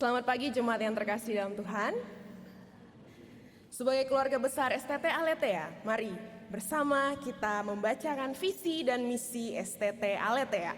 Selamat pagi jemaat yang terkasih dalam Tuhan. Sebagai keluarga besar STT Aletheia, mari bersama kita membacakan visi dan misi STT Aletheia.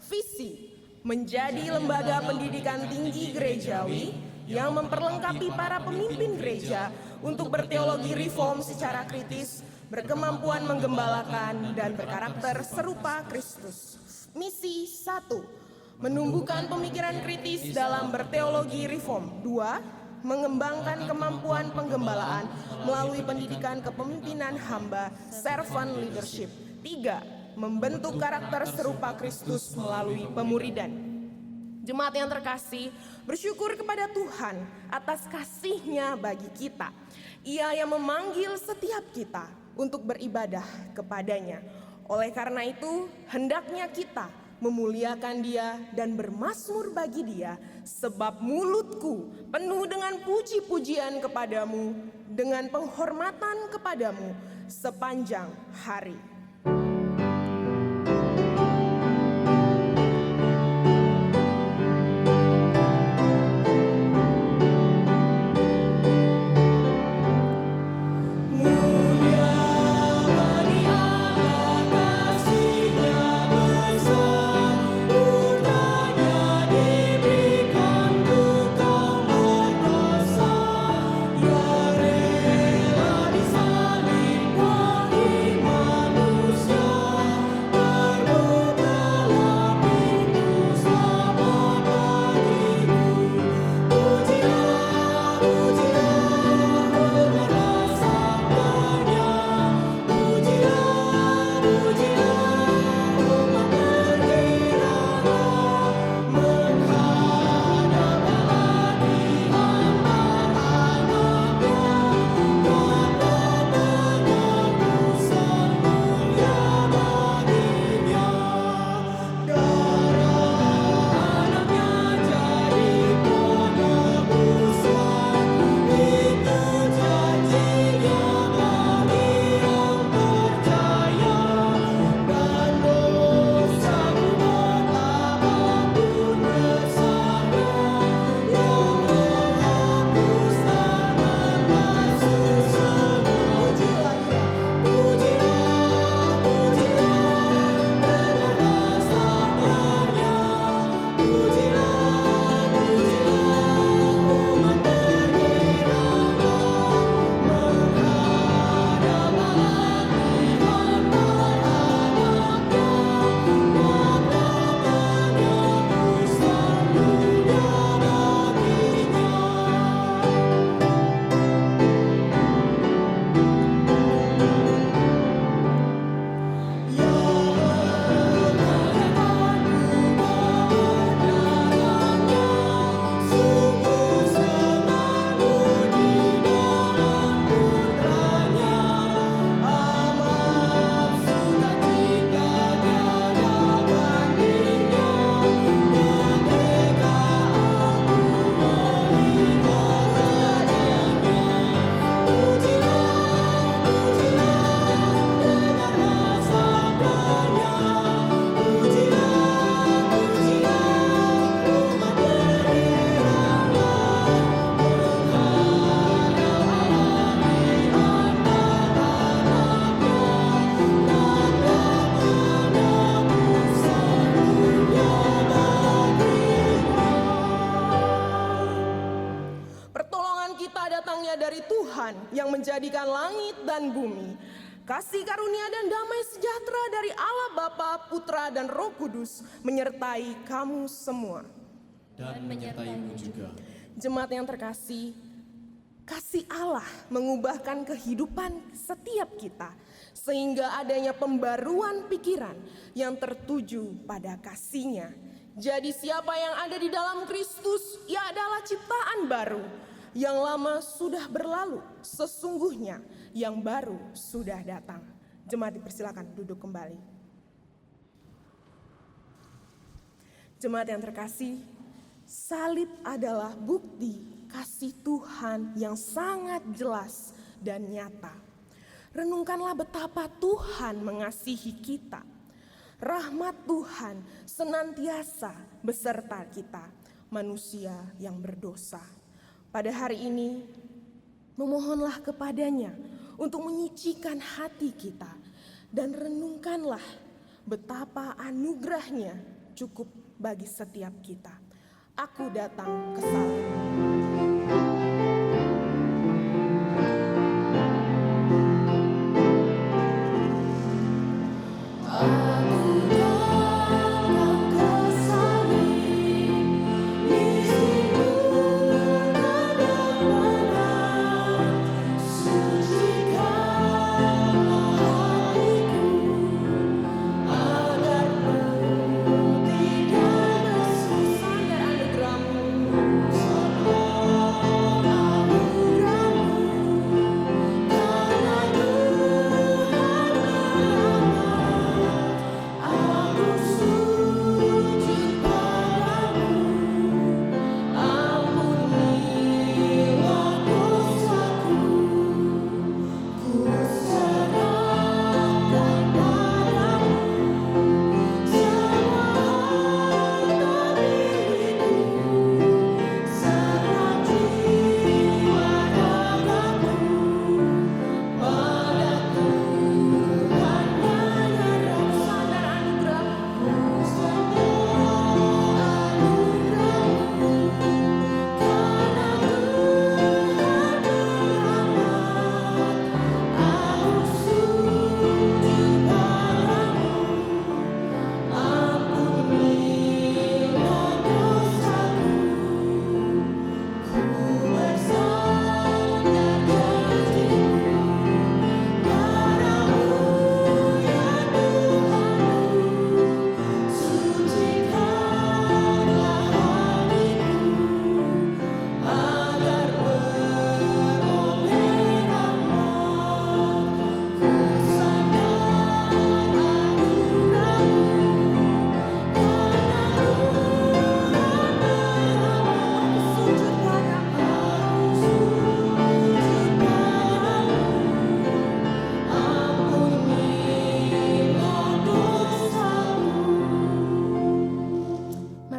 Visi, menjadi lembaga pendidikan tinggi gerejawi yang memperlengkapi para pemimpin gereja untuk berteologi reform secara kritis, berkemampuan menggembalakan, dan berkarakter serupa Kristus. Misi 1, menumbuhkan pemikiran kritis dalam berteologi reform. 2, mengembangkan kemampuan penggembalaan melalui pendidikan kepemimpinan hamba, servant leadership. 3, membentuk karakter serupa Kristus melalui pemuridan. Jemaat yang terkasih, bersyukur kepada Tuhan atas kasih-Nya bagi kita. Ia yang memanggil setiap kita untuk beribadah kepadanya. Oleh karena itu, hendaknya kita memuliakan Dia dan bermazmur bagi Dia, sebab mulutku penuh dengan puji-pujian kepadamu, dengan penghormatan kepadamu sepanjang hari. Dari Tuhan yang menjadikan langit dan bumi, kasih karunia dan damai sejahtera dari Allah Bapa, Putra, dan Roh Kudus menyertai kamu semua. Dan menyertaimu juga. Jemaat yang terkasih, kasih Allah mengubahkan kehidupan setiap kita, sehingga adanya pembaruan pikiran yang tertuju pada kasih-Nya. Jadi siapa yang ada di dalam Kristus, ia adalah ciptaan baru. Yang lama sudah berlalu, sesungguhnya yang baru sudah datang. Jemaat dipersilakan duduk kembali. Jemaat yang terkasih, salib adalah bukti kasih Tuhan yang sangat jelas dan nyata. Renungkanlah betapa Tuhan mengasihi kita. Rahmat Tuhan senantiasa beserta kita. manusia yang berdosa. Pada hari ini, memohonlah kepadanya untuk menyucikan hati kita dan renungkanlah betapa anugerahnya cukup bagi setiap kita. Aku datang ke salib.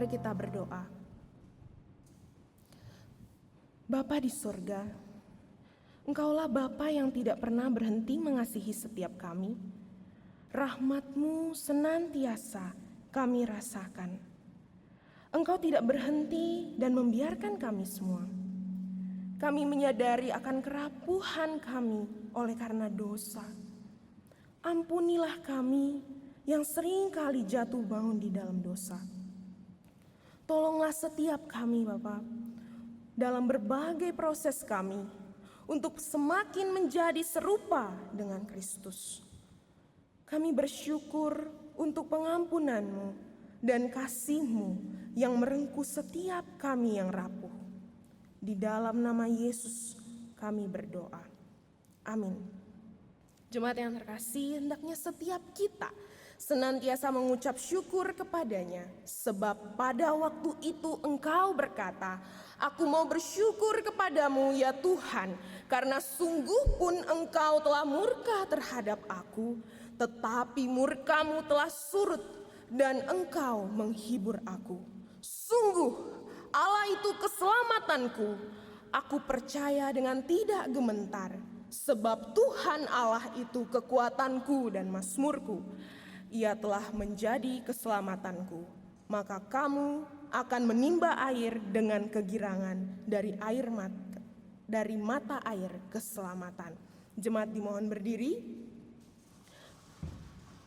Kita berdoa. Bapa di sorga, Engkaulah Bapa yang tidak pernah berhenti mengasihi setiap kami. Rahmat-Mu senantiasa kami rasakan. Engkau tidak berhenti dan membiarkan kami semua. Kami menyadari akan kerapuhan kami oleh karena dosa. Ampunilah kami yang sering kali jatuh bangun di dalam dosa. Tolonglah setiap kami Bapa dalam berbagai proses kami untuk semakin menjadi serupa dengan Kristus. Kami bersyukur untuk pengampunan-Mu dan kasih-Mu yang merengkuh setiap kami yang rapuh. Di dalam nama Yesus kami berdoa. Amin. Jemaat yang terkasih, hendaknya setiap kita senantiasa mengucap syukur kepadanya, sebab pada waktu itu Engkau berkata, "Aku mau bersyukur kepadamu ya Tuhan, karena sungguh pun Engkau telah murka terhadap aku, tetapi murka-Mu telah surut dan Engkau menghibur aku. Sungguh Allah itu keselamatanku, aku percaya dengan tidak gementar, sebab Tuhan Allah itu kekuatanku dan mazmurku. Ia telah menjadi keselamatanku, maka kamu akan menimba air dengan kegirangan dari mata air keselamatan." Jemaat dimohon berdiri.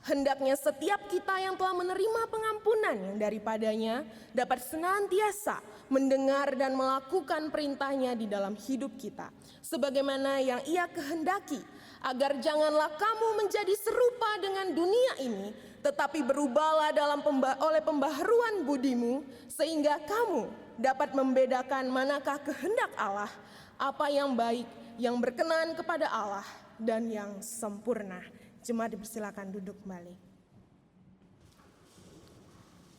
Hendaknya setiap kita yang telah menerima pengampunan yang daripadanya dapat senantiasa mendengar dan melakukan perintahnya di dalam hidup kita, sebagaimana yang Ia kehendaki, agar janganlah kamu menjadi serupa dengan dunia ini, tetapi berubahlah oleh pembaharuan budimu, sehingga kamu dapat membedakan manakah kehendak Allah, apa yang baik, yang berkenan kepada Allah, dan yang sempurna. Jemaat dipersilakan duduk kembali.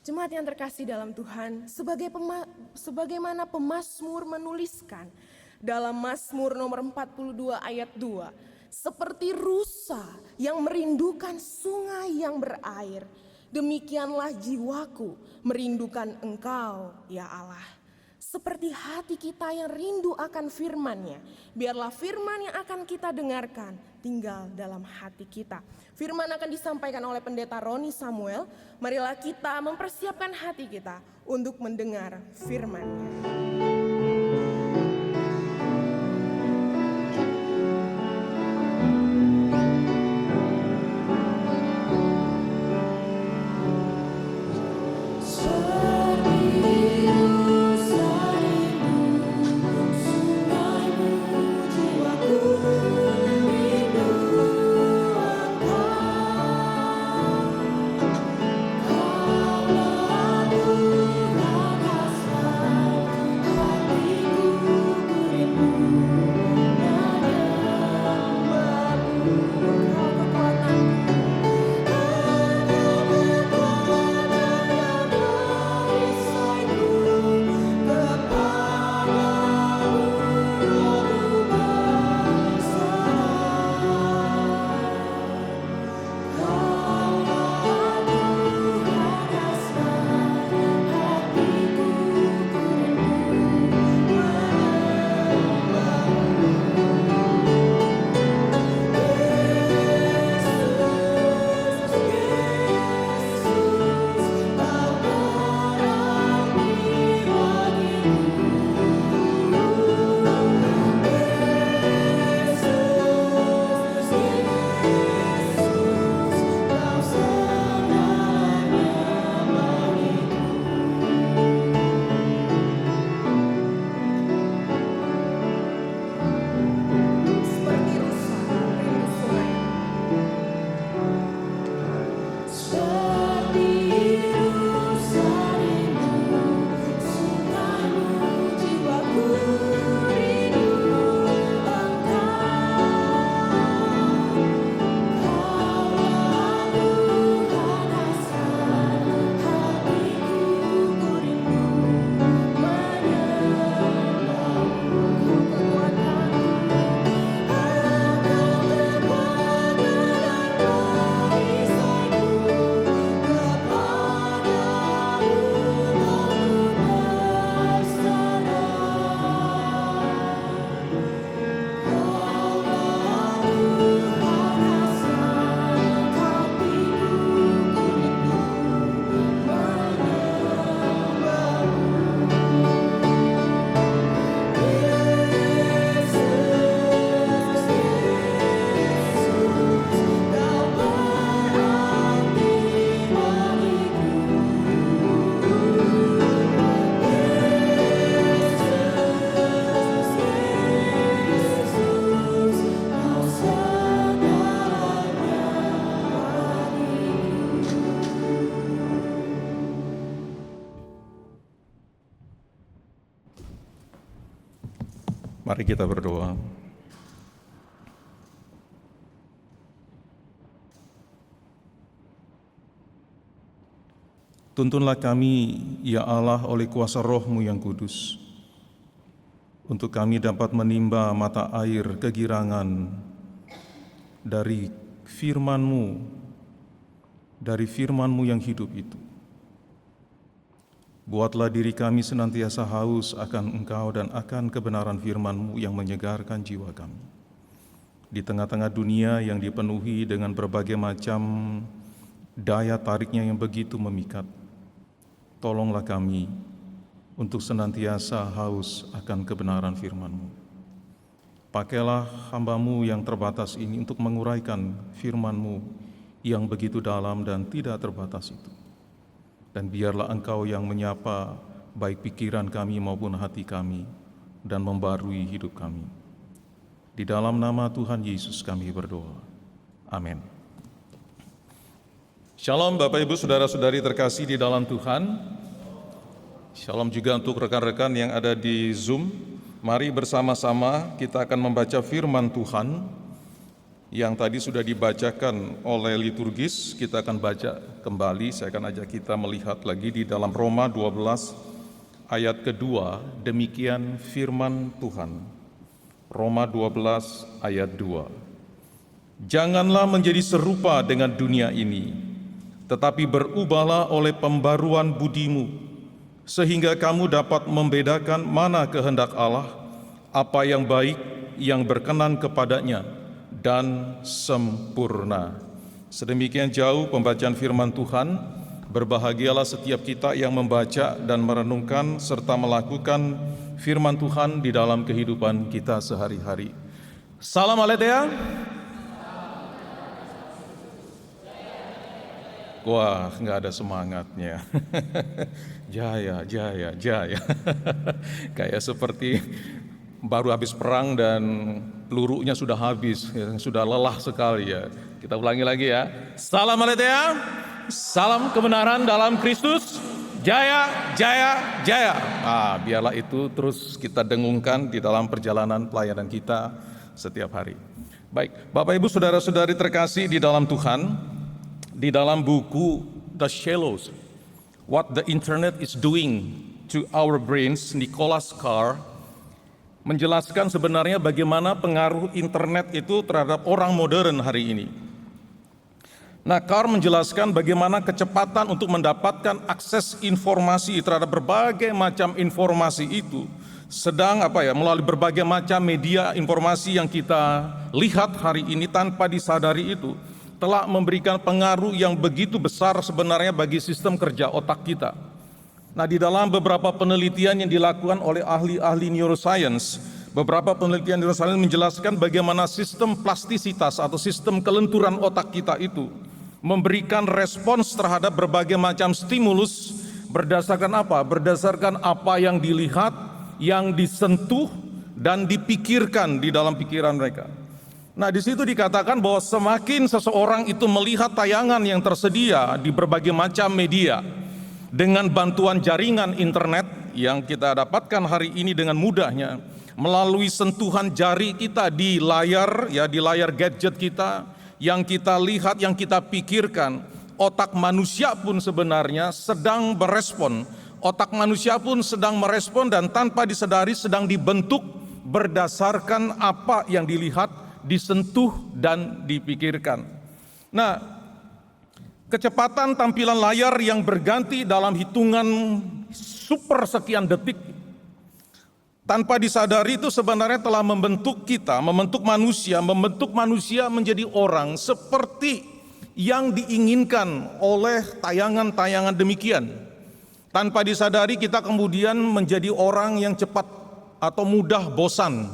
Jemaat yang terkasih dalam Tuhan, sebagaimana pemazmur menuliskan dalam Mazmur nomor 42 ayat 2, seperti rusa yang merindukan sungai yang berair, Demikianlah jiwaku merindukan Engkau, ya Allah. Seperti hati kita yang rindu akan firman-Nya, biarlah firman yang akan kita dengarkan tinggal dalam hati kita. Firman akan disampaikan oleh Pendeta Roni Samuel. Marilah kita mempersiapkan hati kita untuk mendengar firman-Nya. Mari kita berdoa. Tuntunlah kami, ya Allah, oleh kuasa Roh-Mu yang kudus, untuk kami dapat menimba mata air kegirangan dari firman-Mu, yang hidup itu. Buatlah diri kami senantiasa haus akan Engkau dan akan kebenaran firman-Mu yang menyegarkan jiwa kami. Di tengah-tengah dunia yang dipenuhi dengan berbagai macam daya tariknya yang begitu memikat, tolonglah kami untuk senantiasa haus akan kebenaran firman-Mu. Pakailah hamba-Mu yang terbatas ini untuk menguraikan firman-Mu yang begitu dalam dan tidak terbatas itu. Dan biarlah Engkau yang menyapa baik pikiran kami maupun hati kami dan membarui hidup kami. Di dalam nama Tuhan Yesus kami berdoa. Amin. Shalom Bapak Ibu Saudara-saudari terkasih di dalam Tuhan. Shalom juga untuk rekan-rekan yang ada di Zoom. Mari bersama-sama kita akan membaca firman Tuhan yang tadi sudah dibacakan oleh liturgis. Kita akan baca kembali. Saya akan ajak kita melihat lagi di dalam Roma 12 ayat kedua. Demikian firman Tuhan. Roma 12 ayat 2. Janganlah menjadi serupa dengan dunia ini, tetapi berubahlah oleh pembaruan budimu, sehingga kamu dapat membedakan mana kehendak Allah, apa yang baik, yang berkenan kepadanya, dan sempurna. Sedemikian jauh pembacaan firman Tuhan. Berbahagialah setiap kita yang membaca dan merenungkan serta melakukan firman Tuhan di dalam kehidupan kita sehari-hari. Salam Aletheia. Wah, nggak ada semangatnya. Jaya, jaya, jaya. Kayak seperti baru habis perang dan pelurunya sudah habis, sudah lelah sekali ya. Kita ulangi lagi ya. Salam Aletheia. Salam kebenaran dalam Kristus. Jaya, jaya, jaya. Biarlah itu terus kita dengungkan di dalam perjalanan pelayanan kita setiap hari. Baik, Bapak Ibu Saudara-saudari terkasih di dalam Tuhan, di dalam buku The Shallows, What the Internet is Doing to Our Brains, Nicholas Carr menjelaskan sebenarnya bagaimana pengaruh internet itu terhadap orang modern hari ini. Nah, Carr menjelaskan bagaimana kecepatan untuk mendapatkan akses informasi terhadap berbagai macam informasi itu sedang melalui berbagai macam media informasi yang kita lihat hari ini tanpa disadari itu telah memberikan pengaruh yang begitu besar sebenarnya bagi sistem kerja otak kita. Nah, di dalam beberapa penelitian yang dilakukan oleh ahli-ahli neuroscience, beberapa penelitian neuroscience menjelaskan bagaimana sistem plastisitas atau sistem kelenturan otak kita itu memberikan respons terhadap berbagai macam stimulus berdasarkan apa? Berdasarkan apa yang dilihat, yang disentuh, dan dipikirkan di dalam pikiran mereka. Nah, di situ dikatakan bahwa semakin seseorang itu melihat tayangan yang tersedia di berbagai macam media dengan bantuan jaringan internet yang kita dapatkan hari ini dengan mudahnya melalui sentuhan jari kita di layar gadget kita, yang kita lihat, yang kita pikirkan, otak manusia pun sebenarnya sedang berespon. Otak manusia pun sedang merespon dan tanpa disadari sedang dibentuk berdasarkan apa yang dilihat, disentuh, dan dipikirkan. Nah, kecepatan tampilan layar yang berganti dalam hitungan super sekian detik tanpa disadari itu sebenarnya telah membentuk kita, membentuk manusia menjadi orang seperti yang diinginkan oleh tayangan-tayangan demikian. Tanpa disadari kita kemudian menjadi orang yang cepat atau mudah bosan.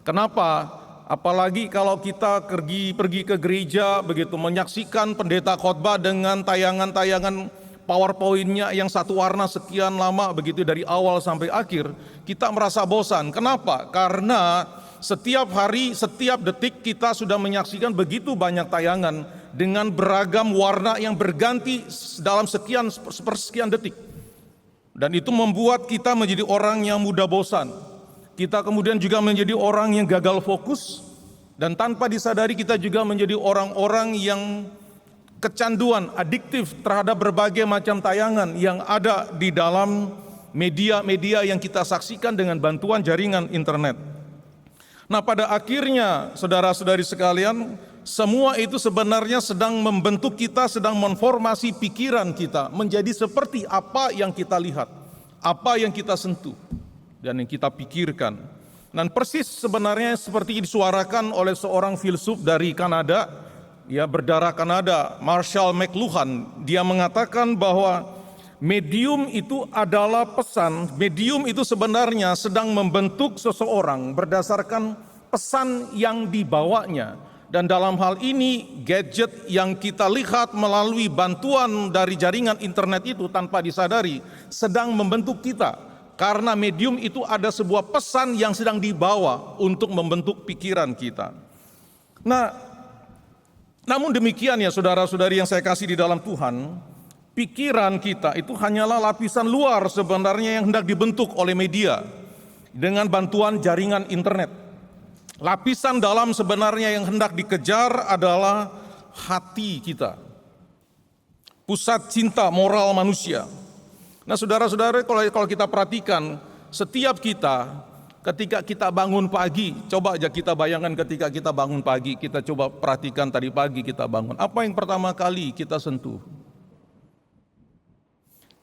Kenapa? Apalagi kalau kita pergi ke gereja begitu menyaksikan pendeta khotbah dengan tayangan-tayangan PowerPoint-nya yang satu warna sekian lama begitu dari awal sampai akhir, kita merasa bosan. Kenapa? Karena setiap hari, setiap detik kita sudah menyaksikan begitu banyak tayangan dengan beragam warna yang berganti dalam sepersekian detik. Dan itu membuat kita menjadi orang yang mudah bosan. Kita kemudian juga menjadi orang yang gagal fokus, dan tanpa disadari kita juga menjadi orang-orang yang kecanduan, adiktif terhadap berbagai macam tayangan yang ada di dalam media-media yang kita saksikan dengan bantuan jaringan internet. Nah, pada akhirnya saudara-saudari sekalian, semua itu sebenarnya sedang membentuk kita, sedang menformasi pikiran kita menjadi seperti apa yang kita lihat, apa yang kita sentuh, dan yang kita pikirkan. Dan persis sebenarnya seperti disuarakan oleh seorang filsuf dari Kanada, berdarah Kanada, Marshall McLuhan. Dia mengatakan bahwa medium itu adalah pesan. Medium itu sebenarnya sedang membentuk seseorang berdasarkan pesan yang dibawanya. Dan dalam hal ini gadget yang kita lihat melalui bantuan dari jaringan internet itu tanpa disadari sedang membentuk kita. Karena medium itu ada sebuah pesan yang sedang dibawa untuk membentuk pikiran kita. Nah, namun demikian ya saudara-saudari yang saya kasih di dalam Tuhan, pikiran kita itu hanyalah lapisan luar sebenarnya yang hendak dibentuk oleh media dengan bantuan jaringan internet. Lapisan dalam sebenarnya yang hendak dikejar adalah hati kita, pusat cinta moral manusia. Nah, saudara-saudara, kalau kita perhatikan, setiap kita ketika kita bangun pagi, coba aja kita bayangkan ketika kita bangun pagi, kita coba perhatikan tadi pagi kita bangun. Apa yang pertama kali kita sentuh?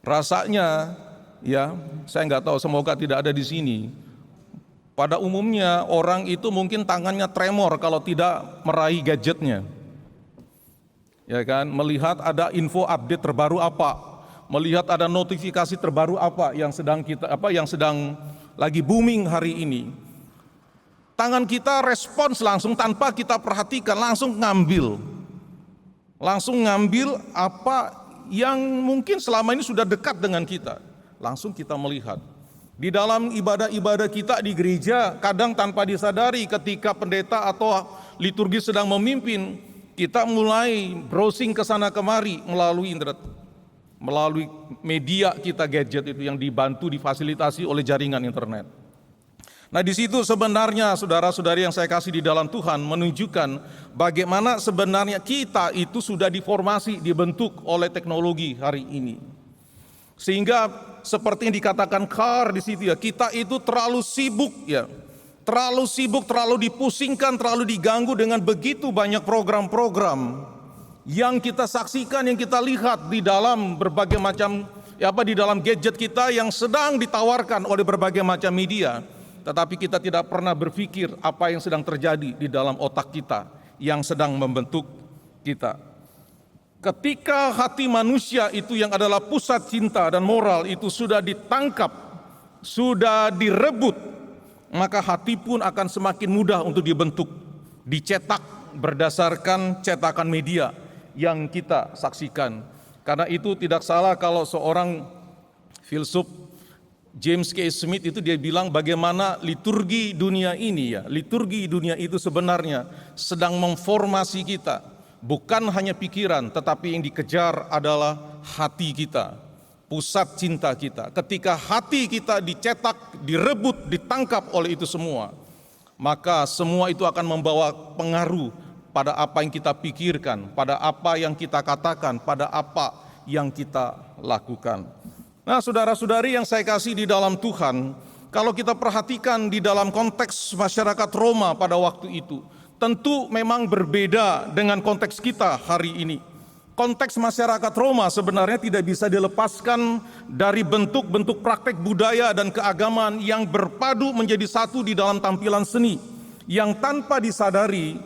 Rasanya, ya, saya nggak tahu, semoga tidak ada di sini. Pada umumnya orang itu mungkin tangannya tremor kalau tidak meraih gadgetnya. Ya kan, melihat ada info update terbaru apa, melihat ada notifikasi terbaru apa yang sedang lagi booming hari ini. Tangan kita respons langsung tanpa kita perhatikan, langsung ngambil apa yang mungkin selama ini sudah dekat dengan kita. Langsung kita melihat. Di dalam ibadah-ibadah kita di gereja, kadang tanpa disadari ketika pendeta atau liturgi sedang memimpin, kita mulai browsing ke sana kemari melalui media kita, gadget itu yang dibantu, difasilitasi oleh jaringan internet. Nah, di situ sebenarnya saudara-saudari yang saya kasih di dalam Tuhan menunjukkan bagaimana sebenarnya kita itu sudah diformasi, dibentuk oleh teknologi hari ini. Sehingga seperti yang dikatakan Carr di situ ya, kita itu terlalu sibuk, terlalu dipusingkan, terlalu diganggu dengan begitu banyak program-program yang kita saksikan, yang kita lihat di dalam berbagai macam di dalam gadget kita yang sedang ditawarkan oleh berbagai macam media. Tetapi kita tidak pernah berpikir apa yang sedang terjadi di dalam otak kita yang sedang membentuk kita. Ketika hati manusia itu yang adalah pusat cinta dan moral itu sudah ditangkap, sudah direbut, maka hati pun akan semakin mudah untuk dibentuk, dicetak berdasarkan cetakan media yang kita saksikan. Karena itu tidak salah kalau seorang filsuf James K. Smith itu dia bilang bagaimana liturgi dunia ini liturgi dunia itu sebenarnya sedang memformasi kita, bukan hanya pikiran, tetapi yang dikejar adalah hati kita, pusat cinta kita. Ketika hati kita dicetak, direbut, ditangkap oleh itu semua, maka semua itu akan membawa pengaruh pada apa yang kita pikirkan, pada apa yang kita katakan, pada apa yang kita lakukan. Nah, saudara-saudari yang saya kasih di dalam Tuhan, kalau kita perhatikan di dalam konteks masyarakat Roma pada waktu itu, tentu memang berbeda dengan konteks kita hari ini. Konteks masyarakat Roma sebenarnya tidak bisa dilepaskan dari bentuk-bentuk praktek budaya dan keagamaan yang berpadu menjadi satu di dalam tampilan seni, yang tanpa disadari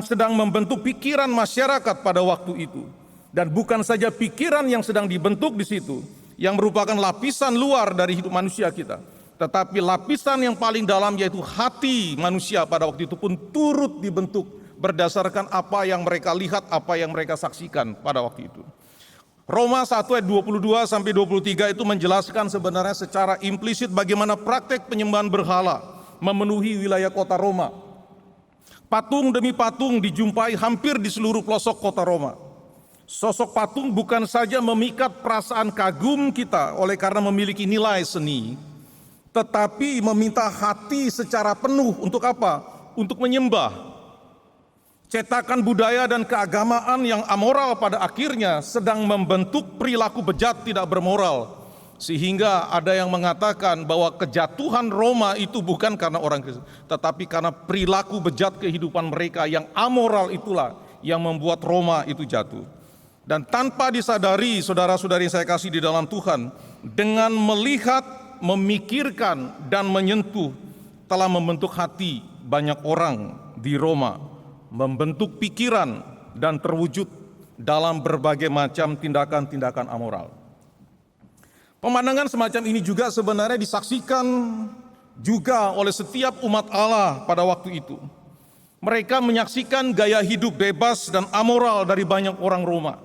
sedang membentuk pikiran masyarakat pada waktu itu. Dan bukan saja pikiran yang sedang dibentuk di situ, yang merupakan lapisan luar dari hidup manusia kita, tetapi lapisan yang paling dalam yaitu hati manusia pada waktu itu pun turut dibentuk berdasarkan apa yang mereka lihat, apa yang mereka saksikan pada waktu itu. Roma 1 ayat 22 sampai 23 itu menjelaskan sebenarnya secara implisit bagaimana praktek penyembahan berhala memenuhi wilayah kota Roma. Patung demi patung dijumpai hampir di seluruh pelosok kota Roma. Sosok patung bukan saja memikat perasaan kagum kita oleh karena memiliki nilai seni, tetapi meminta hati secara penuh untuk apa? Untuk menyembah. Cetakan budaya dan keagamaan yang amoral pada akhirnya sedang membentuk perilaku bejat tidak bermoral. Sehingga ada yang mengatakan bahwa kejatuhan Roma itu bukan karena orang Kristen, tetapi karena perilaku bejat kehidupan mereka yang amoral itulah yang membuat Roma itu jatuh. Dan tanpa disadari, saudara-saudari yang saya kasih di dalam Tuhan, dengan melihat, memikirkan, dan menyentuh, telah membentuk hati banyak orang di Roma, membentuk pikiran dan terwujud dalam berbagai macam tindakan-tindakan amoral. Pemandangan semacam ini juga sebenarnya disaksikan juga oleh setiap umat Allah pada waktu itu. Mereka menyaksikan gaya hidup bebas dan amoral dari banyak orang Roma.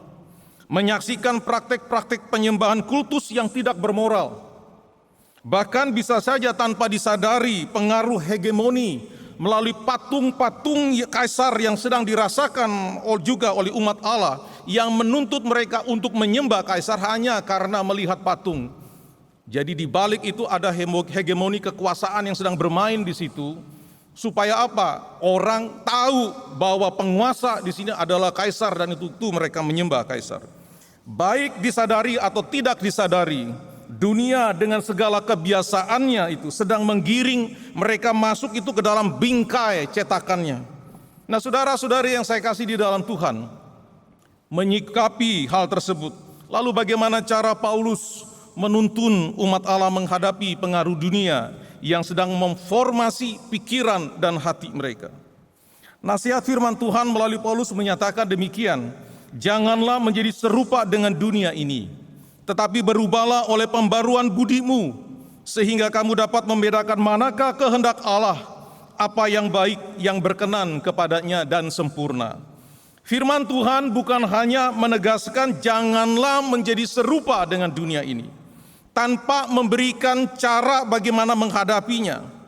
Menyaksikan praktek-praktek penyembahan kultus yang tidak bermoral. Bahkan bisa saja tanpa disadari pengaruh hegemoni melalui patung-patung kaisar yang sedang dirasakan juga oleh umat Allah yang menuntut mereka untuk menyembah kaisar hanya karena melihat patung. Jadi di balik itu ada hegemoni kekuasaan yang sedang bermain di situ. Supaya apa? Orang tahu bahwa penguasa di sini adalah kaisar dan itu mereka menyembah kaisar. Baik disadari atau tidak disadari, dunia dengan segala kebiasaannya itu sedang menggiring mereka masuk itu ke dalam bingkai cetakannya. Nah, saudara-saudari yang saya kasih di dalam Tuhan, menyikapi hal tersebut. Lalu bagaimana cara Paulus menuntun umat Allah menghadapi pengaruh dunia yang sedang memformasi pikiran dan hati mereka. Nasihat firman Tuhan melalui Paulus menyatakan demikian, janganlah menjadi serupa dengan dunia ini, tetapi berubahlah oleh pembaruan budimu, sehingga kamu dapat membedakan manakah kehendak Allah, apa yang baik, yang berkenan kepadanya dan sempurna. Firman Tuhan bukan hanya menegaskan janganlah menjadi serupa dengan dunia ini, tanpa memberikan cara bagaimana menghadapinya.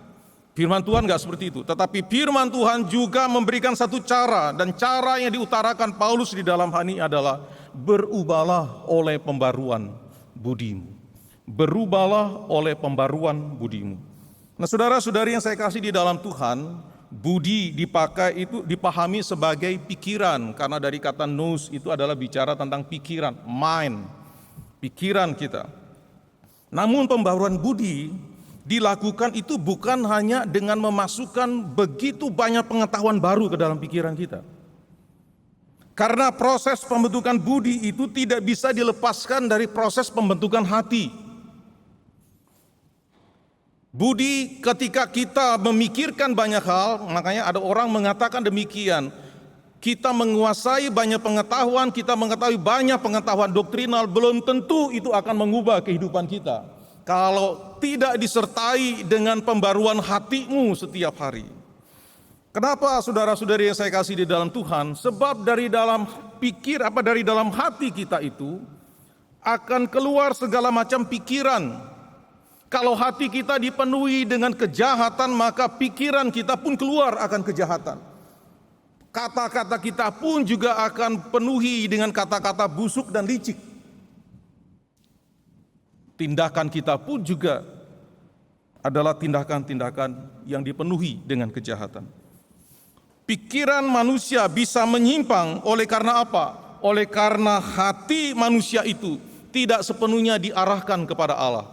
Firman Tuhan enggak seperti itu, tetapi firman Tuhan juga memberikan satu cara, dan cara yang diutarakan Paulus di dalam hal ini adalah berubahlah oleh pembaruan budimu. Berubahlah oleh pembaruan budimu. Nah, saudara-saudari yang saya kasih di dalam Tuhan, budi dipakai itu dipahami sebagai pikiran, karena dari kata nous itu adalah bicara tentang pikiran, mind, pikiran kita. Namun pembaruan budi dilakukan itu bukan hanya dengan memasukkan begitu banyak pengetahuan baru ke dalam pikiran kita. Karena proses pembentukan budi itu tidak bisa dilepaskan dari proses pembentukan hati. Budi ketika kita memikirkan banyak hal, makanya ada orang mengatakan demikian, kita menguasai banyak pengetahuan, kita mengetahui banyak pengetahuan doktrinal, belum tentu itu akan mengubah kehidupan kita kalau tidak disertai dengan pembaruan hatimu setiap hari. Kenapa saudara-saudari yang saya kasih di dalam Tuhan? Sebab dari dalam dari dalam hati kita itu akan keluar segala macam pikiran. Kalau hati kita dipenuhi dengan kejahatan, maka pikiran kita pun keluar akan kejahatan. Kata-kata kita pun juga akan penuhi dengan kata-kata busuk dan licik. Tindakan kita pun juga adalah tindakan-tindakan yang dipenuhi dengan kejahatan. Pikiran manusia bisa menyimpang oleh karena apa? Oleh karena hati manusia itu tidak sepenuhnya diarahkan kepada Allah.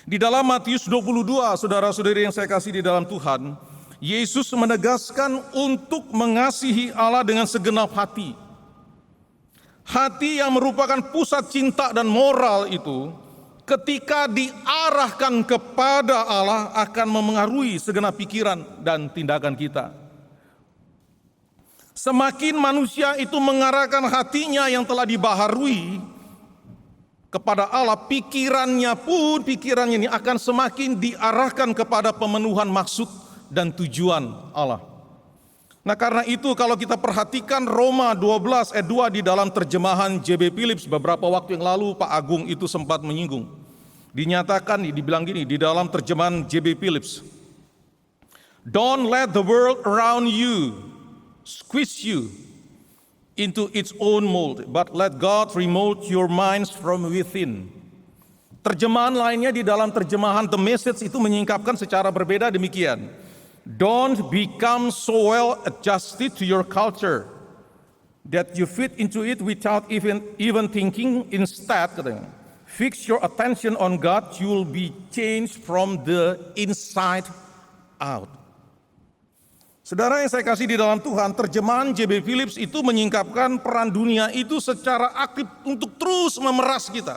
Di dalam Matius 22, saudara-saudari yang saya kasih di dalam Tuhan, Yesus menegaskan untuk mengasihi Allah dengan segenap hati. Hati yang merupakan pusat cinta dan moral itu, ketika diarahkan kepada Allah akan memengaruhi segenap pikiran dan tindakan kita. Semakin manusia itu mengarahkan hatinya yang telah dibaharui kepada Allah, pikirannya ini akan semakin diarahkan kepada pemenuhan maksud dan tujuan Allah. Nah, karena itu kalau kita perhatikan Roma 12 ayat 2 di dalam terjemahan J.B. Phillips beberapa waktu yang lalu, Pak Agung itu sempat menyinggung. Dibilang gini di dalam terjemahan J.B. Phillips. Don't let the world around you squeeze you into its own mold, but let God remold your minds from within. Terjemahan lainnya di dalam terjemahan The Message itu menyingkapkan secara berbeda demikian. Don't become so well adjusted to your culture that you fit into it without even thinking. Instead, katanya, fix your attention on God, you will be changed from the inside out. Saudara yang saya kasih di dalam Tuhan, terjemahan J.B. Phillips itu menyingkapkan peran dunia itu secara aktif untuk terus memeras kita,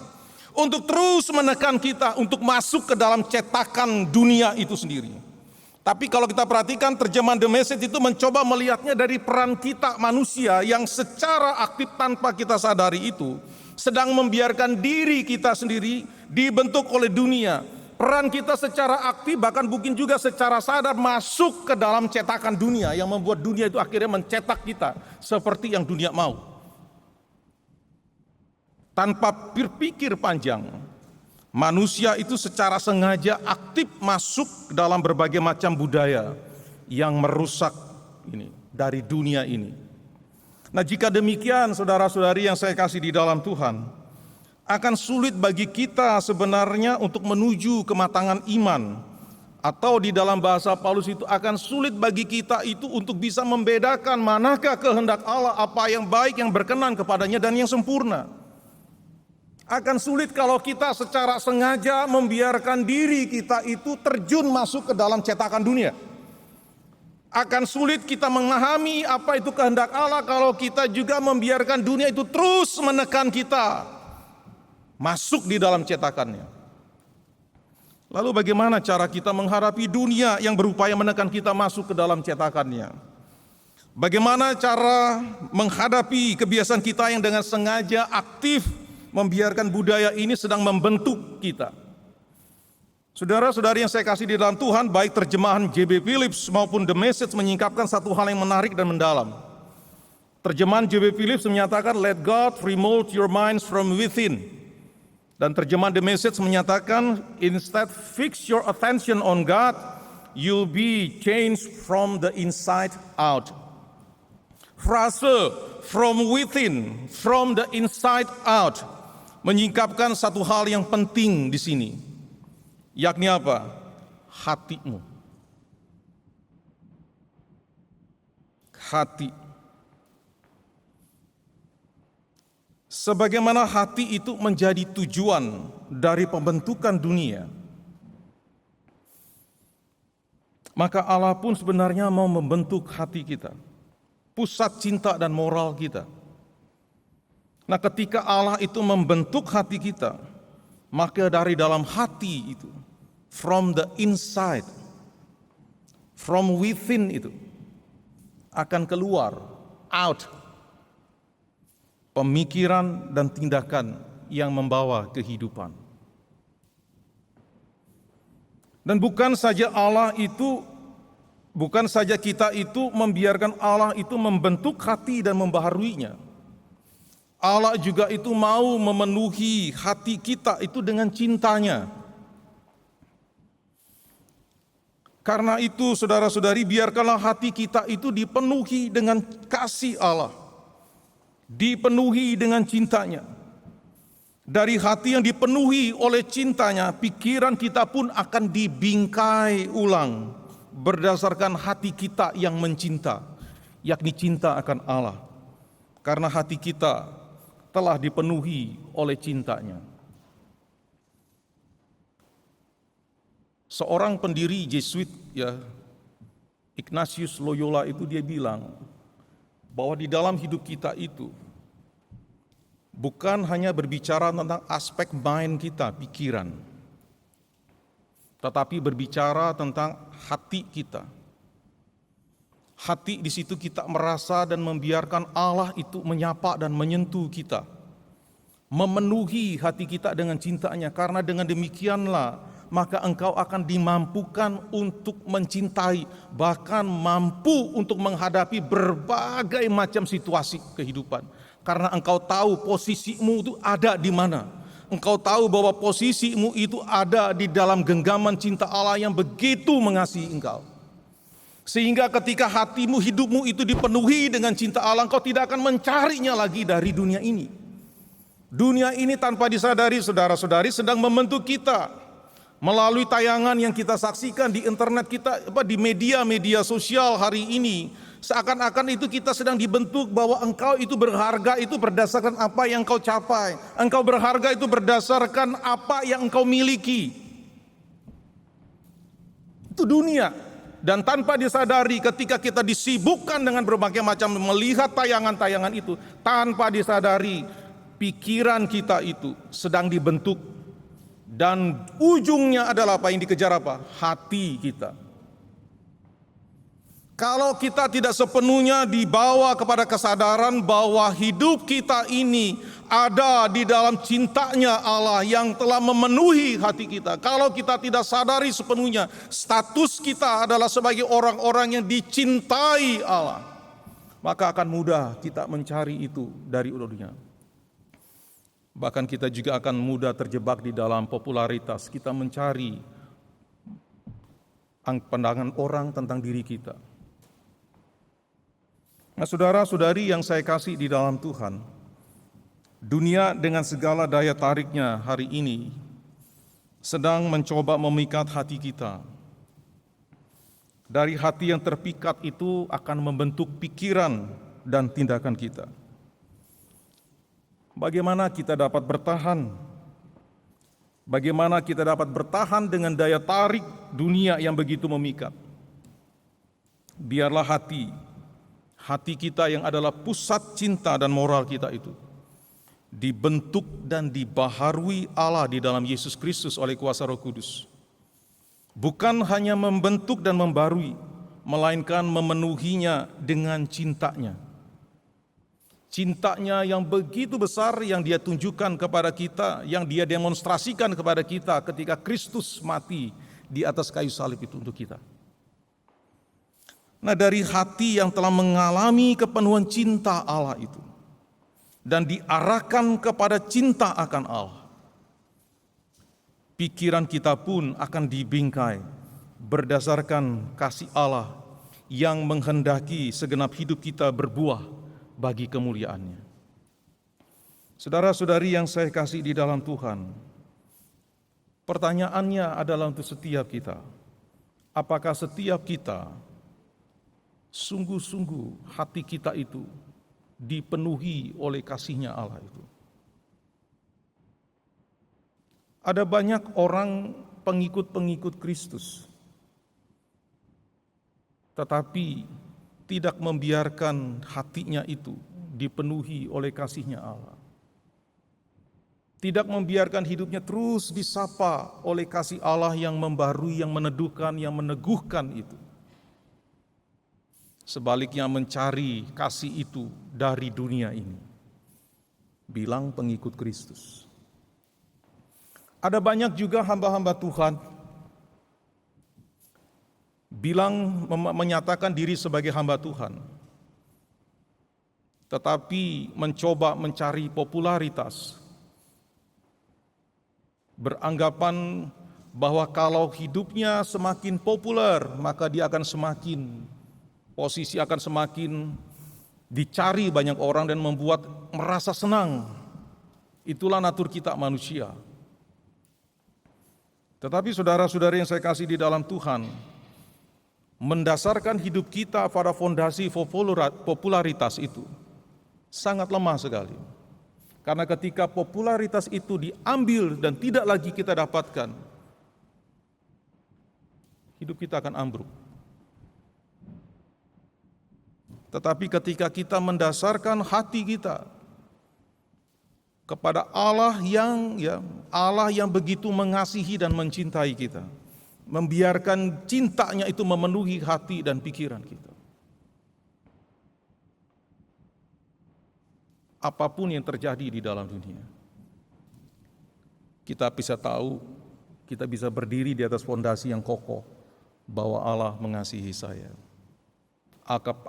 untuk terus menekan kita untuk masuk ke dalam cetakan dunia itu sendiri. Tapi kalau kita perhatikan terjemahan The Message itu mencoba melihatnya dari peran kita manusia yang secara aktif tanpa kita sadari itu sedang membiarkan diri kita sendiri dibentuk oleh dunia. Peran kita secara aktif bahkan mungkin juga secara sadar masuk ke dalam cetakan dunia yang membuat dunia itu akhirnya mencetak kita seperti yang dunia mau. Tanpa berpikir panjang, manusia itu secara sengaja aktif masuk dalam berbagai macam budaya yang merusak ini dari dunia ini. Nah, jika demikian saudara-saudari yang saya kasih di dalam Tuhan, akan sulit bagi kita sebenarnya untuk menuju kematangan iman, atau di dalam bahasa Paulus itu akan sulit bagi kita itu untuk bisa membedakan manakah kehendak Allah, apa yang baik, yang berkenan kepadanya dan yang sempurna. Akan sulit kalau kita secara sengaja membiarkan diri kita itu terjun masuk ke dalam cetakan dunia. Akan sulit kita memahami apa itu kehendak Allah kalau kita juga membiarkan dunia itu terus menekan kita, masuk di dalam cetakannya. Lalu bagaimana cara kita menghadapi dunia yang berupaya menekan kita masuk ke dalam cetakannya? Bagaimana cara menghadapi kebiasaan kita yang dengan sengaja aktif membiarkan budaya ini sedang membentuk kita? Saudara-saudari yang saya kasih di dalam Tuhan, baik terjemahan J.B. Phillips maupun The Message menyingkapkan satu hal yang menarik dan mendalam. Terjemahan J.B. Phillips menyatakan, "Let God remold your minds from within." Dan terjemahan The Message menyatakan, "Instead fix your attention on God, you'll be changed from the inside out." Frase "from within", from the inside out, menyingkapkan satu hal yang penting di sini. Yakni apa? Hatimu. Hati. Sebagaimana hati itu menjadi tujuan dari pembentukan dunia, maka Allah pun sebenarnya mau membentuk hati kita, pusat cinta dan moral kita. Nah, ketika Allah itu membentuk hati kita, maka dari dalam hati itu, from the inside, from within itu, akan keluar, out, pemikiran dan tindakan yang membawa kehidupan. Dan bukan saja kita itu membiarkan Allah itu membentuk hati dan membaharuinya. Allah juga itu mau memenuhi hati kita itu dengan cintanya. Karena itu saudara-saudari, biarkanlah hati kita itu dipenuhi dengan kasih Allah, dipenuhi dengan cintanya. Dari hati yang dipenuhi oleh cintanya, pikiran kita pun akan dibingkai ulang berdasarkan hati kita yang mencinta, yakni cinta akan Allah. Karena hati kita telah dipenuhi oleh cintanya. Seorang pendiri Jesuit, Ignatius Loyola itu dia bilang bahwa di dalam hidup kita itu bukan hanya berbicara tentang aspek mind kita, pikiran, tetapi berbicara tentang hati kita. Hati di situ kita merasa dan membiarkan Allah itu menyapa dan menyentuh kita, memenuhi hati kita dengan cintanya. Karena dengan demikianlah maka engkau akan dimampukan untuk mencintai, bahkan mampu untuk menghadapi berbagai macam situasi kehidupan. Karena engkau tahu posisimu itu ada di mana. Engkau tahu bahwa posisimu itu ada di dalam genggaman cinta Allah yang begitu mengasihi engkau. Sehingga ketika hatimu, hidupmu itu dipenuhi dengan cinta Allah, engkau tidak akan mencarinya lagi dari dunia ini. Dunia ini tanpa disadari, saudara-saudari, sedang membentuk kita melalui tayangan yang kita saksikan di internet kita, di media-media sosial hari ini. Seakan-akan itu kita sedang dibentuk bahwa engkau itu berharga itu berdasarkan apa yang engkau capai. Engkau berharga itu berdasarkan apa yang engkau miliki. Itu dunia. Dan tanpa disadari ketika kita disibukkan dengan berbagai macam melihat tayangan-tayangan itu, tanpa disadari pikiran kita itu sedang dibentuk. Dan ujungnya adalah apa yang dikejar apa? Hati kita. Kalau kita tidak sepenuhnya dibawa kepada kesadaran bahwa hidup kita ini ada di dalam cintanya Allah yang telah memenuhi hati kita. Kalau kita tidak sadari sepenuhnya status kita adalah sebagai orang-orang yang dicintai Allah, maka akan mudah kita mencari itu dari dunia. Bahkan kita juga akan mudah terjebak di dalam popularitas. Kita mencari pandangan orang tentang diri kita. Nah, saudara-saudari yang saya kasih di dalam Tuhan, dunia dengan segala daya tariknya hari ini sedang mencoba memikat hati kita. Dari hati yang terpikat itu akan membentuk pikiran dan tindakan kita. Bagaimana kita dapat bertahan? Bagaimana kita dapat bertahan dengan daya tarik dunia yang begitu memikat? Biarlah hati kita yang adalah pusat cinta dan moral kita itu dibentuk dan dibaharui Allah di dalam Yesus Kristus oleh kuasa Roh Kudus. Bukan hanya membentuk dan membarui, melainkan memenuhinya dengan cintanya. Cintanya yang begitu besar yang Dia tunjukkan kepada kita, yang Dia demonstrasikan kepada kita ketika Kristus mati di atas kayu salib itu untuk kita. Nah, dari hati yang telah mengalami kepenuhan cinta Allah itu dan diarahkan kepada cinta akan Allah, pikiran kita pun akan dibingkai berdasarkan kasih Allah yang menghendaki segenap hidup kita berbuah bagi kemuliaan-Nya. Saudara-saudari yang saya kasih di dalam Tuhan, pertanyaannya adalah untuk setiap kita. Apakah setiap kita sungguh-sungguh hati kita itu dipenuhi oleh kasih-Nya Allah itu? Ada banyak orang pengikut-pengikut Kristus, tetapi tidak membiarkan hatinya itu dipenuhi oleh kasih-Nya Allah. Tidak membiarkan hidupnya terus disapa oleh kasih Allah yang membarui, yang meneduhkan, yang meneguhkan itu. Sebaliknya mencari kasih itu dari dunia ini. Bilang pengikut Kristus. Ada banyak juga hamba-hamba Tuhan bilang menyatakan diri sebagai hamba Tuhan, tetapi mencoba mencari popularitas, beranggapan bahwa kalau hidupnya semakin populer, maka dia akan semakin, posisi akan semakin dicari banyak orang dan membuat merasa senang. Itulah natur kita manusia. Tetapi saudara-saudari yang saya kasih di dalam Tuhan, mendasarkan hidup kita pada fondasi popularitas itu sangat lemah sekali. Karena ketika popularitas itu diambil dan tidak lagi kita dapatkan, hidup kita akan ambruk. Tetapi ketika kita mendasarkan hati kita kepada Allah yang begitu mengasihi dan mencintai kita, membiarkan cintanya itu memenuhi hati dan pikiran kita, apapun yang terjadi di dalam dunia, kita bisa tahu, kita bisa berdiri di atas fondasi yang kokoh bahwa Allah mengasihi saya.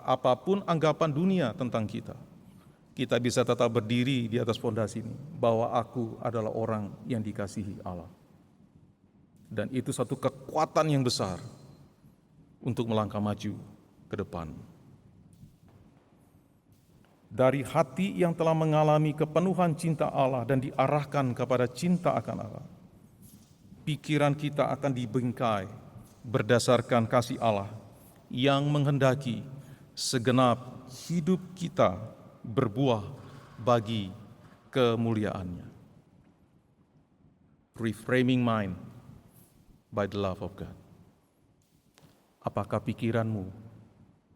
Apapun anggapan dunia tentang kita, kita bisa tetap berdiri di atas fondasi ini bahwa aku adalah orang yang dikasihi Allah. Dan itu satu kekuatan yang besar untuk melangkah maju ke depan. Dari hati yang telah mengalami kepenuhan cinta Allah dan diarahkan kepada cinta akan Allah, pikiran kita akan dibingkai berdasarkan kasih Allah yang menghendaki segenap hidup kita berbuah bagi kemuliaan-Nya. Reframing mind by the love of God. Apakah pikiranmu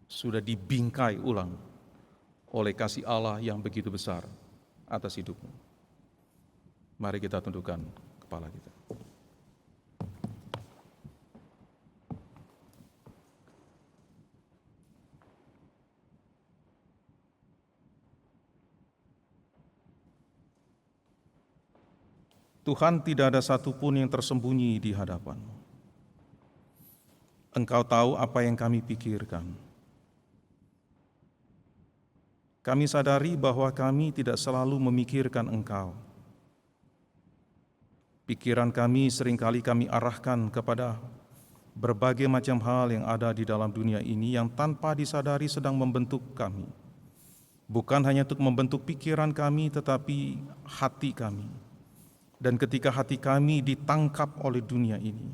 sudah dibingkai ulang oleh kasih Allah yang begitu besar atas hidupmu? Mari kita tundukkan kepala kita. Tuhan, tidak ada satupun yang tersembunyi di hadapan-Mu. Engkau tahu apa yang kami pikirkan. Kami sadari bahwa kami tidak selalu memikirkan Engkau. Pikiran kami seringkali kami arahkan kepada berbagai macam hal yang ada di dalam dunia ini yang tanpa disadari sedang membentuk kami. Bukan hanya untuk membentuk pikiran kami, tetapi hati kami. Dan ketika hati kami ditangkap oleh dunia ini,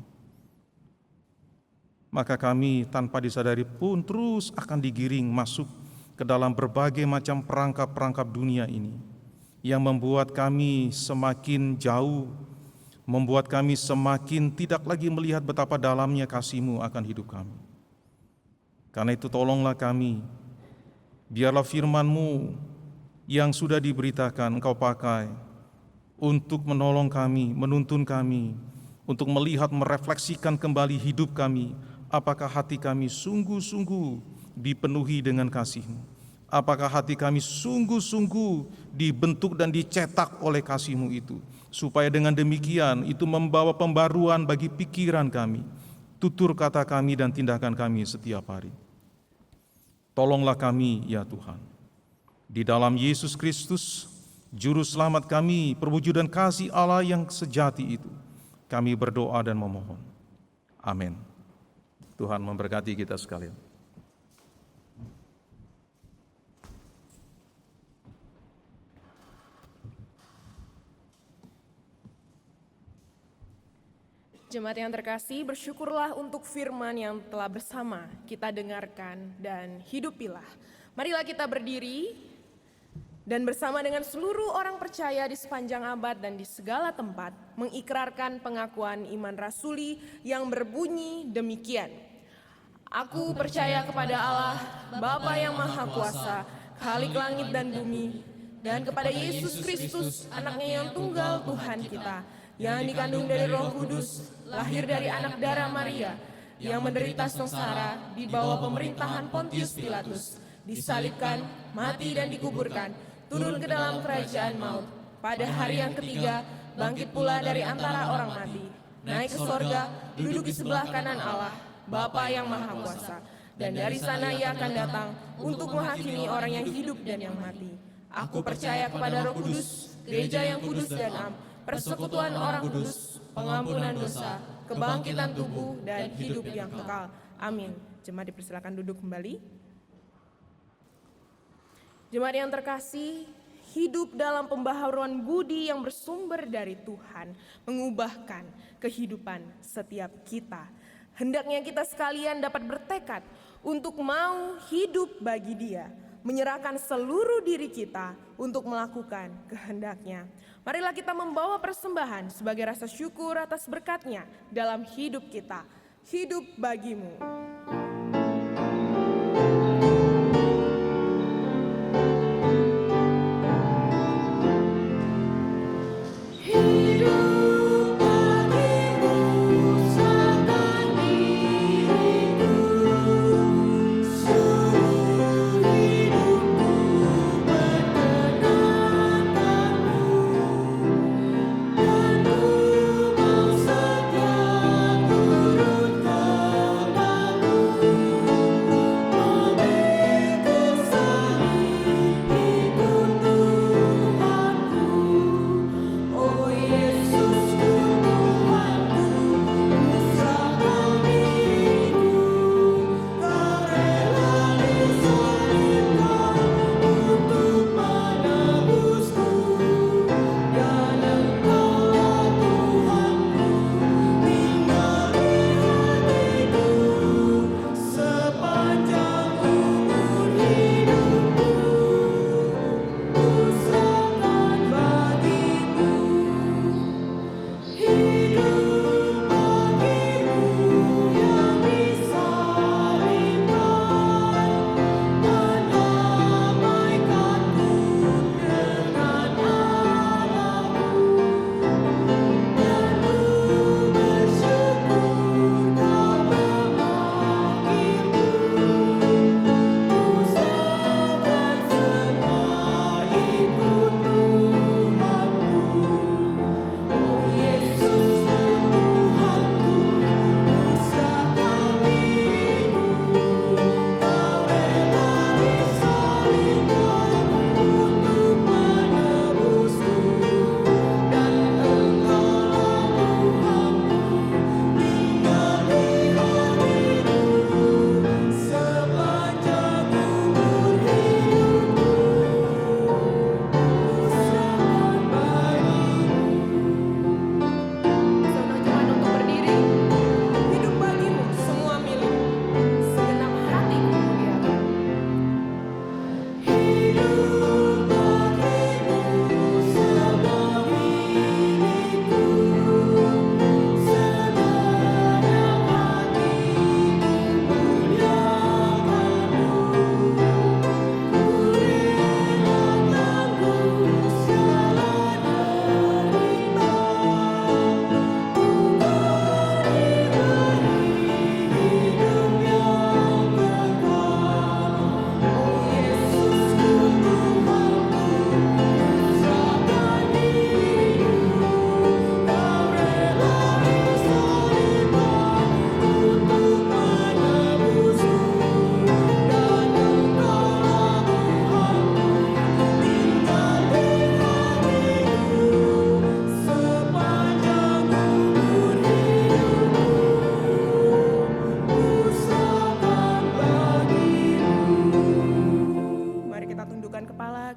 maka kami tanpa disadari pun terus akan digiring masuk ke dalam berbagai macam perangkap-perangkap dunia ini yang membuat kami semakin jauh, membuat kami semakin tidak lagi melihat betapa dalamnya kasih-Mu akan hidup kami. Karena itu tolonglah kami, biarlah firman-Mu yang sudah diberitakan Engkau pakai untuk menolong kami, menuntun kami, untuk melihat, merefleksikan kembali hidup kami. Apakah hati kami sungguh-sungguh dipenuhi dengan kasih-Mu? Apakah hati kami sungguh-sungguh dibentuk dan dicetak oleh kasih-Mu itu? Supaya dengan demikian itu membawa pembaruan bagi pikiran kami, tutur kata kami dan tindakan kami setiap hari. Tolonglah kami ya Tuhan. Di dalam Yesus Kristus, Juru Selamat kami, perwujudan kasih Allah yang sejati itu, kami berdoa dan memohon. Amin. Tuhan memberkati kita sekalian. Jemaat yang terkasih, bersyukurlah untuk firman yang telah bersama kita dengarkan dan hidupilah. Marilah kita berdiri dan bersama dengan seluruh orang percaya di sepanjang abad dan di segala tempat mengikrarkan pengakuan iman rasuli yang berbunyi demikian. Aku percaya kepada Allah, Bapa yang Maha Kuasa, Khalik langit dan bumi, dan kepada Yesus Kristus, anaknya yang tunggal Tuhan kita, yang dikandung dari Roh Kudus, lahir dari anak darah Maria, yang menderita sengsara di bawah pemerintahan Pontius Pilatus, disalibkan, mati dan dikuburkan, turun ke dalam kerajaan maut. Pada hari yang ketiga, bangkit pula dari antara orang mati, naik ke sorga, duduk di sebelah kanan Allah, Bapa yang Maha Kuasa, dan dari sana Ia akan datang untuk menghakimi orang yang hidup dan yang mati. Aku percaya kepada Roh Kudus, gereja yang kudus dan am, persekutuan orang kudus, pengampunan dosa, kebangkitan tubuh, dan hidup yang kekal. Amin. Jemaat dipersilakan duduk kembali. Jemaat yang terkasih, hidup dalam pembaharuan budi yang bersumber dari Tuhan mengubahkan kehidupan setiap kita. Hendaknya kita sekalian dapat bertekad untuk mau hidup bagi Dia, menyerahkan seluruh diri kita untuk melakukan kehendak-Nya. Marilah kita membawa persembahan sebagai rasa syukur atas berkat-Nya dalam hidup kita. Hidup bagimu. Setia turut kepadamu.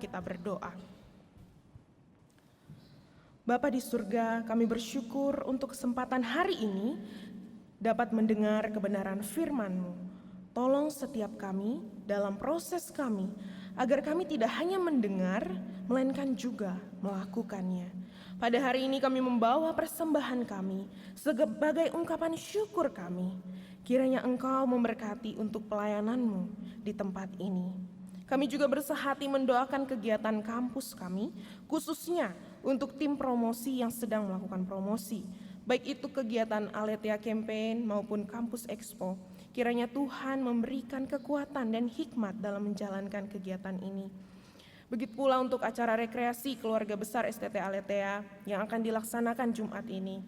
kita berdoa. Bapa di surga, kami bersyukur untuk kesempatan hari ini dapat mendengar kebenaran firman-Mu. Tolong setiap kami dalam proses kami, agar kami tidak hanya mendengar, melainkan juga melakukannya. Pada hari ini kami membawa persembahan kami sebagai ungkapan syukur kami. Kiranya Engkau memberkati untuk pelayanan-Mu di tempat ini. Kami juga bersehati mendoakan kegiatan kampus kami, khususnya untuk tim promosi yang sedang melakukan promosi, baik itu kegiatan Aletheia Campaign maupun Kampus Expo. Kiranya Tuhan memberikan kekuatan dan hikmat dalam menjalankan kegiatan ini. Begitu pula untuk acara rekreasi keluarga besar STT Aletheia yang akan dilaksanakan Jumat ini.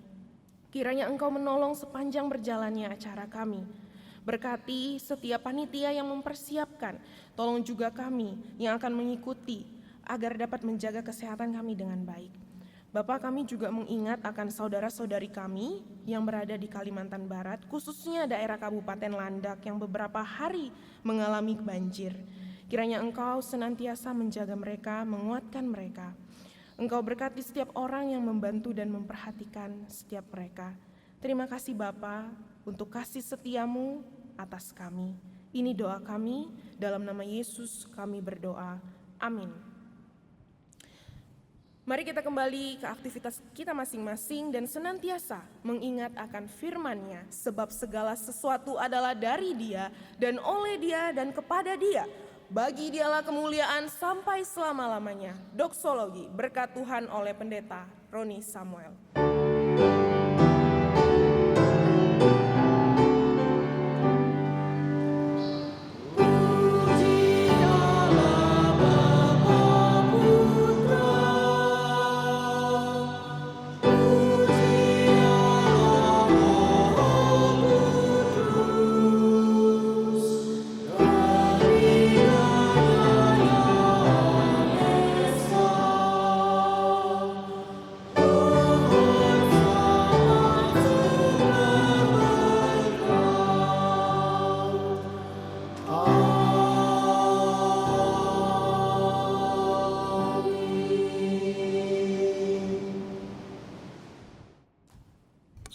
Kiranya Engkau menolong sepanjang berjalannya acara kami. Berkati setiap panitia yang mempersiapkan, tolong juga kami yang akan mengikuti agar dapat menjaga kesehatan kami dengan baik. Bapak, kami juga mengingat akan saudara-saudari kami yang berada di Kalimantan Barat, khususnya daerah Kabupaten Landak yang beberapa hari mengalami banjir. Kiranya Engkau senantiasa menjaga mereka, menguatkan mereka. Engkau berkati setiap orang yang membantu dan memperhatikan setiap mereka. Terima kasih Bapa untuk kasih setia-Mu atas kami. Ini doa kami, dalam nama Yesus kami berdoa. Amin. Mari kita kembali ke aktivitas kita masing-masing dan senantiasa mengingat akan firman-Nya, sebab segala sesuatu adalah dari Dia dan oleh Dia dan kepada Dia. Bagi Dialah kemuliaan sampai selama-lamanya. Doksologi, berkat Tuhan oleh Pendeta Roni Samuel.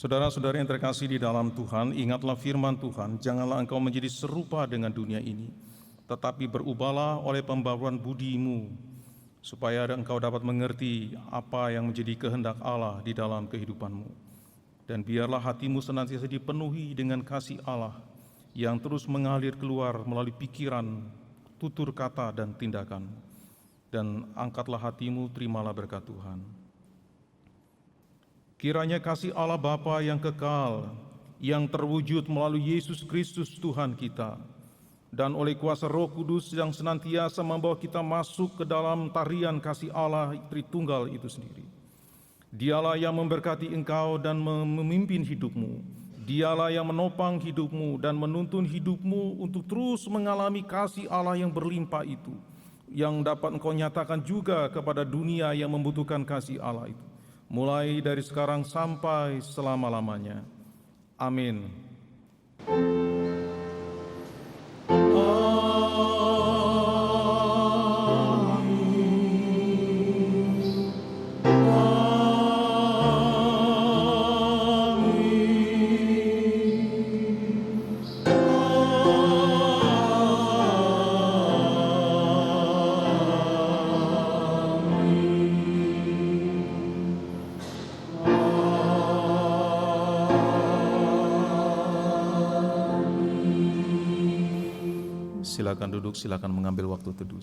Saudara-saudara yang terkasih di dalam Tuhan, ingatlah firman Tuhan, janganlah engkau menjadi serupa dengan dunia ini, tetapi berubahlah oleh pembaruan budimu, supaya engkau dapat mengerti apa yang menjadi kehendak Allah di dalam kehidupanmu. Dan biarlah hatimu senantiasa dipenuhi dengan kasih Allah, yang terus mengalir keluar melalui pikiran, tutur kata, dan tindakan. Dan angkatlah hatimu, terimalah berkat Tuhan. Kiranya kasih Allah Bapa yang kekal, yang terwujud melalui Yesus Kristus Tuhan kita, dan oleh kuasa Roh Kudus yang senantiasa membawa kita masuk ke dalam tarian kasih Allah Tritunggal itu sendiri. Dialah yang memberkati engkau dan memimpin hidupmu. Dialah yang menopang hidupmu dan menuntun hidupmu untuk terus mengalami kasih Allah yang berlimpah itu, yang dapat engkau nyatakan juga kepada dunia yang membutuhkan kasih Allah itu, mulai dari sekarang sampai selama-lamanya. Amin. Silakan duduk, silakan mengambil waktu teduh.